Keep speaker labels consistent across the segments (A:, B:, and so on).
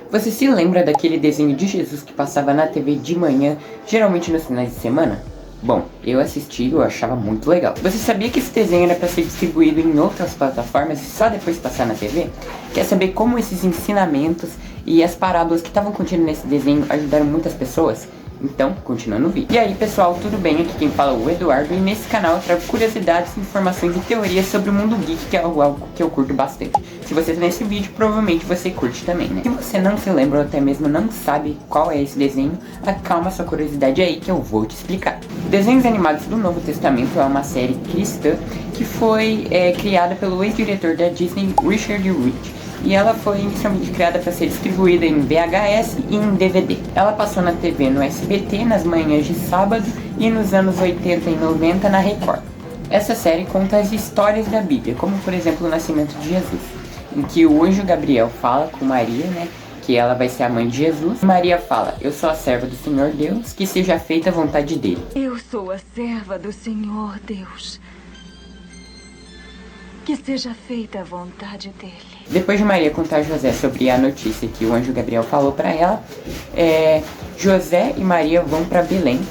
A: Você se lembra daquele desenho de Jesus que passava na TV de manhã, geralmente nos finais de semana? Bom, eu assisti e eu achava muito legal. Você sabia que esse desenho era para ser distribuído em outras plataformas e só depois passar na TV? Quer saber como esses ensinamentos e as parábolas que estavam contidas nesse desenho ajudaram muitas pessoas? Então, continuando o vídeo. E aí pessoal, tudo bem? Aqui quem fala é o Eduardo e nesse canal eu trago curiosidades, informações e teorias sobre o mundo geek, que é algo que eu curto bastante. Se você tá nesse vídeo, provavelmente você curte também, né? Se você não se lembra ou até mesmo não sabe qual é esse desenho, acalma sua curiosidade aí que eu vou te explicar. Desenhos Animados do Novo Testamento é uma série cristã que foi criada pelo ex-diretor da Disney, Richard Rich. E ela foi inicialmente criada para ser distribuída em VHS e em DVD. Ela passou na TV no SBT nas manhãs de sábado e nos anos 80 e 90 na Record. Essa série conta as histórias da Bíblia, como por exemplo o nascimento de Jesus, em que o anjo Gabriel fala com Maria, né, que ela vai ser a mãe de Jesus. Maria fala: eu sou a serva do Senhor Deus, que seja feita a vontade dele.
B: Eu sou a serva do Senhor Deus, que seja feita a vontade dele.
A: Depois de Maria contar a José sobre a notícia que o anjo Gabriel falou para ela, José e Maria vão para Belém,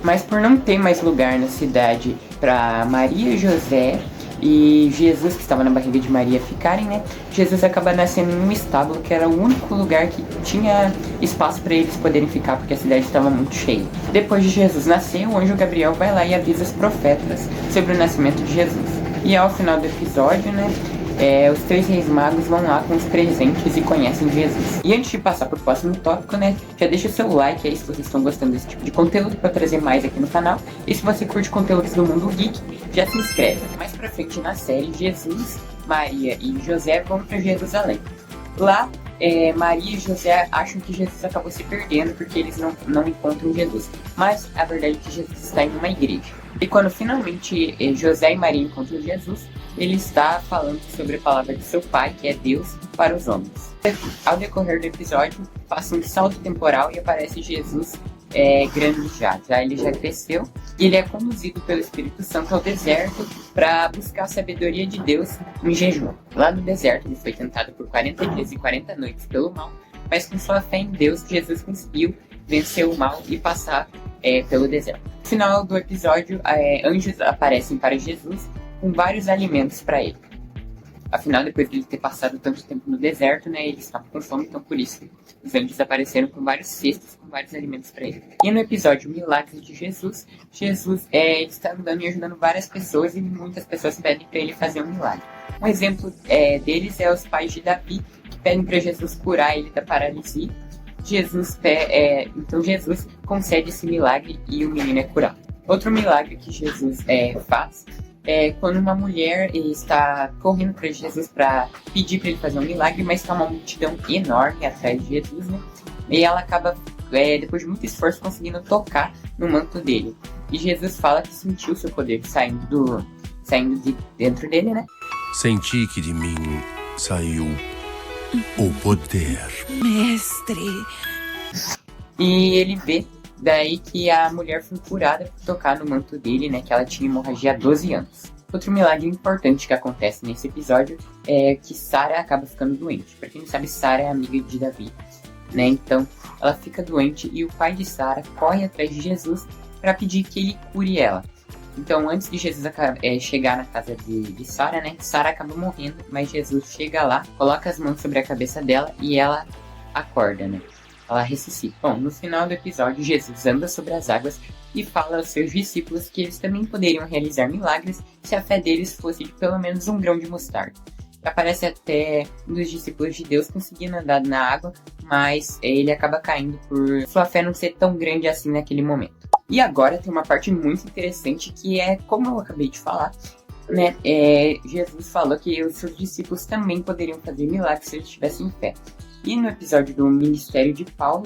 A: mas por não ter mais lugar na cidade para Maria, José e Jesus, que estava na barriga de Maria, ficarem, né? Jesus acaba nascendo em um estábulo que era o único lugar que tinha espaço para eles poderem ficar, porque a cidade estava muito cheia. Depois de Jesus nascer, o anjo Gabriel vai lá e avisa os profetas sobre o nascimento de Jesus. E ao final do episódio, né, os 3 reis magos vão lá com os presentes e conhecem Jesus. E antes de passar pro próximo tópico, né, já deixa o seu like aí se vocês estão gostando desse tipo de conteúdo para trazer mais aqui no canal. E se você curte conteúdos do mundo geek, já se inscreve. Mais pra frente na série, Jesus, Maria e José vão para Jerusalém. Lá, Maria e José acham que Jesus acabou se perdendo porque eles não encontram Jesus. Mas a verdade é que Jesus está em uma igreja. E quando finalmente José e Maria encontram Jesus, ele está falando sobre a palavra de seu pai, que é Deus, para os homens. Ao decorrer do episódio, passa um salto temporal e aparece Jesus grande já ele já cresceu, e ele é conduzido pelo Espírito Santo ao deserto para buscar a sabedoria de Deus em jejum. Lá no deserto ele foi tentado por 40 dias e 40 noites pelo mal, mas com sua fé em Deus, Jesus conseguiu vencer o mal e passar pelo deserto. No final do episódio, anjos aparecem para Jesus com vários alimentos para ele. Afinal, depois de ele ter passado tanto tempo no deserto, né, ele estava com fome, então por isso os anjos apareceram com vários cestos, com vários alimentos para ele. E no episódio Milagres de Jesus, Jesus está andando e ajudando várias pessoas e muitas pessoas pedem para ele fazer um milagre. Um exemplo deles é os pais de Davi, que pedem para Jesus curar ele da paralisia. Então Jesus concede esse milagre e o menino é curado. Outro milagre que Jesus faz quando uma mulher está correndo para Jesus para pedir para ele fazer um milagre, mas está uma multidão enorme atrás de Jesus, né? E ela acaba, depois de muito esforço, conseguindo tocar no manto dele. E Jesus fala que sentiu seu poder saindo de dentro dele, né?
C: Senti que de mim saiu o poder.
B: Mestre.
A: E ele vê daí que a mulher foi curada por tocar no manto dele, né? Que ela tinha hemorragia há 12 anos. Outro milagre importante que acontece nesse episódio é que Sara acaba ficando doente. Pra quem não sabe, Sara é amiga de Davi, né? Então ela fica doente e o pai de Sara corre atrás de Jesus para pedir que ele cure ela. Então antes de Jesus chegar na casa de Sara, né? Sara acaba morrendo, mas Jesus chega lá, coloca as mãos sobre a cabeça dela e ela acorda, né? Ela ressuscita. Bom, no final do episódio, Jesus anda sobre as águas e fala aos seus discípulos que eles também poderiam realizar milagres se a fé deles fosse de pelo menos um grão de mostarda. Aparece até um dos discípulos de Deus conseguindo andar na água, mas ele acaba caindo por sua fé não ser tão grande assim naquele momento. E agora tem uma parte muito interessante que é, como eu acabei de falar, né? Jesus falou que os seus discípulos também poderiam fazer milagres se eles tivessem fé. E no episódio do Ministério de Paulo,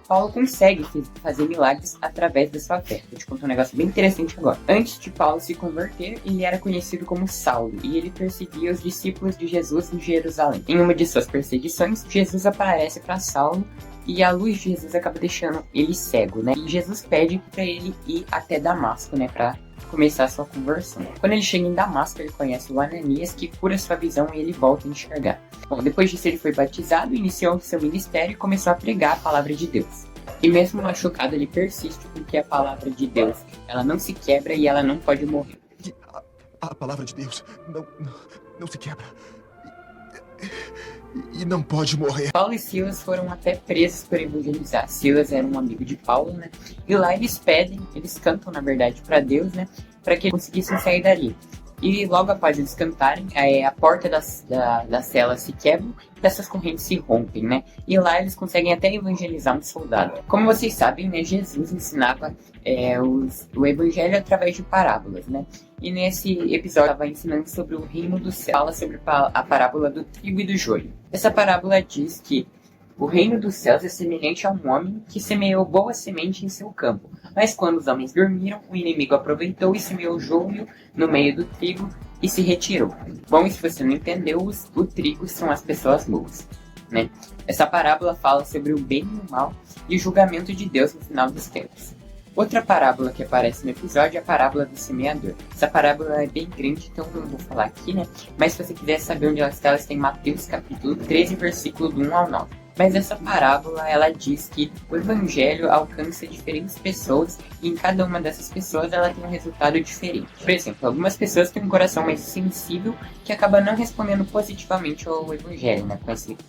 A: Paulo consegue fazer milagres através da sua fé. Vou te contar um negócio bem interessante agora. Antes de Paulo se converter, ele era conhecido como Saulo, e ele perseguia os discípulos de Jesus em Jerusalém. Em uma de suas perseguições, Jesus aparece para Saulo, e a luz de Jesus acaba deixando ele cego, né? E Jesus pede para ele ir até Damasco, né, para começar sua conversão. Quando ele chega em Damasco, ele conhece o Ananias, que cura sua visão e ele volta a enxergar. Bom, depois disso ele foi batizado, iniciou seu ministério e começou a pregar a palavra de Deus. E mesmo machucado, ele persiste porque a palavra de Deus, ela não se quebra e ela não pode morrer.
D: A palavra de Deus não se quebra. E não pode morrer.
A: Paulo e Silas foram até presos por evangelizar. Silas era um amigo de Paulo, né? E lá eles cantam, na verdade, para Deus, né? Para que eles conseguissem sair dali. E logo após eles cantarem, a porta da cela se quebra e essas correntes se rompem, né? E lá eles conseguem até evangelizar um soldado. Como vocês sabem, né? Jesus ensinava o evangelho através de parábolas, né? E nesse episódio estava ensinando sobre o reino do céu, fala sobre a parábola do trigo e do joio. Essa parábola diz que o reino dos céus é semelhante a um homem que semeou boa semente em seu campo. Mas quando os homens dormiram, o inimigo aproveitou e semeou joio no meio do trigo e se retirou. Bom, e se você não entendeu, o trigo são as pessoas boas, né? Essa parábola fala sobre o bem e o mal e o julgamento de Deus no final dos tempos. Outra parábola que aparece no episódio é a parábola do semeador. Essa parábola é bem grande, então não vou falar aqui, né? Mas se você quiser saber onde ela está em Mateus capítulo 13, versículo do 1 ao 9. Mas essa parábola, ela diz que o evangelho alcança diferentes pessoas e em cada uma dessas pessoas ela tem um resultado diferente. Por exemplo, algumas pessoas têm um coração mais sensível que acaba não respondendo positivamente ao evangelho, né,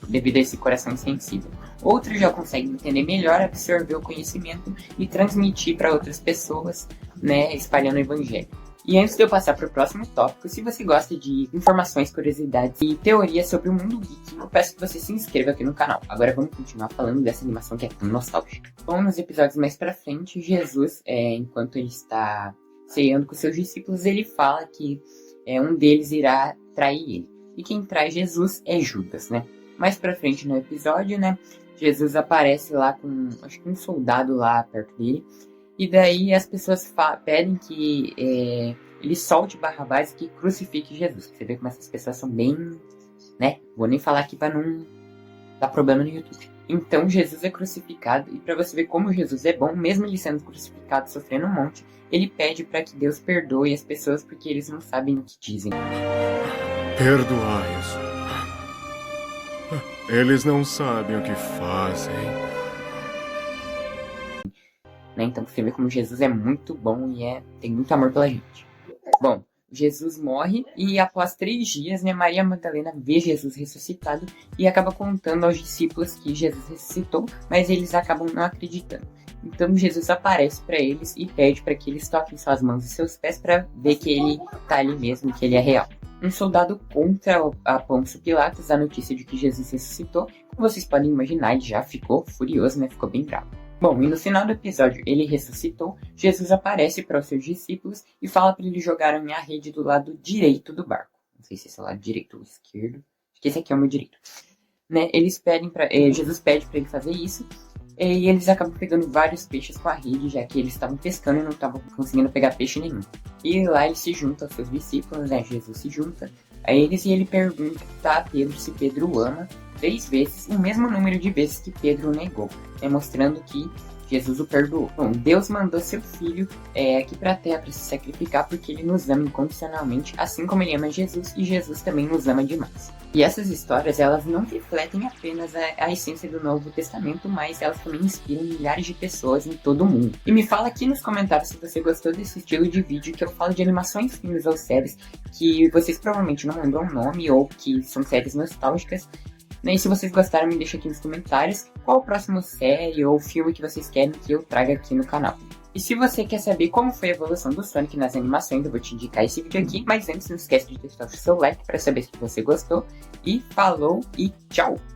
A: devido a esse coração sensível. Outros já conseguem entender melhor, absorver o conhecimento e transmitir para outras pessoas, né, espalhando o evangelho. E antes de eu passar para o próximo tópico, se você gosta de informações, curiosidades e teorias sobre o mundo geek, eu peço que você se inscreva aqui no canal. Agora vamos continuar falando dessa animação que é tão nostálgica. Bom, nos episódios mais pra frente, Jesus, enquanto ele está ceando com seus discípulos, ele fala que um deles irá trair ele. E quem trai Jesus é Judas, né? Mais pra frente no episódio, né, Jesus aparece lá com, acho que um soldado lá perto dele. E daí as pessoas pedem que ele solte Barrabás e que crucifique Jesus. Você vê como essas pessoas são bem, né? Vou nem falar aqui pra não dar problema no YouTube. Então Jesus é crucificado e pra você ver como Jesus é bom, mesmo ele sendo crucificado, sofrendo um monte, ele pede pra que Deus perdoe as pessoas porque eles não sabem o que dizem.
C: Perdoai-os. Eles não sabem o que fazem.
A: Né? Então você vê como Jesus é muito bom e tem muito amor pela gente. Bom, Jesus morre e após 3 dias, né, Maria Madalena vê Jesus ressuscitado e acaba contando aos discípulos que Jesus ressuscitou, mas eles acabam não acreditando. Então Jesus aparece para eles e pede para que eles toquem suas mãos e seus pés para ver que ele tá ali mesmo, que ele é real. Um soldado contra a Pôncio Pilatos a notícia de que Jesus ressuscitou. Como vocês podem imaginar, ele já ficou furioso, né? Ficou bem bravo. Bom, e no final do episódio, ele ressuscitou, Jesus aparece para os seus discípulos e fala para eles jogarem a rede do lado direito do barco. Não sei se esse é o lado direito ou esquerdo. Acho que esse aqui é o meu direito. Né? Jesus pede para ele fazer isso e eles acabam pegando vários peixes com a rede, já que eles estavam pescando e não estavam conseguindo pegar peixe nenhum. E lá ele se junta aos seus discípulos, né? Jesus se junta a eles e ele pergunta a Pedro se Pedro ama 3 vezes o mesmo número de vezes que Pedro o negou, mostrando que Jesus o perdoou. Bom, Deus mandou seu filho aqui para a terra para se sacrificar porque ele nos ama incondicionalmente, assim como ele ama Jesus e Jesus também nos ama demais. E essas histórias, elas não refletem apenas a essência do Novo Testamento, mas elas também inspiram milhares de pessoas em todo o mundo. E me fala aqui nos comentários se você gostou desse estilo de vídeo que eu falo de animações, filmes ou séries que vocês provavelmente não lembram o nome ou que são séries nostálgicas. E se vocês gostaram, me deixa aqui nos comentários qual a próxima série ou filme que vocês querem que eu traga aqui no canal. E se você quer saber como foi a evolução do Sonic nas animações, eu vou te indicar esse vídeo aqui. Mas antes, não esquece de deixar o seu like para saber se você gostou. E falou e tchau!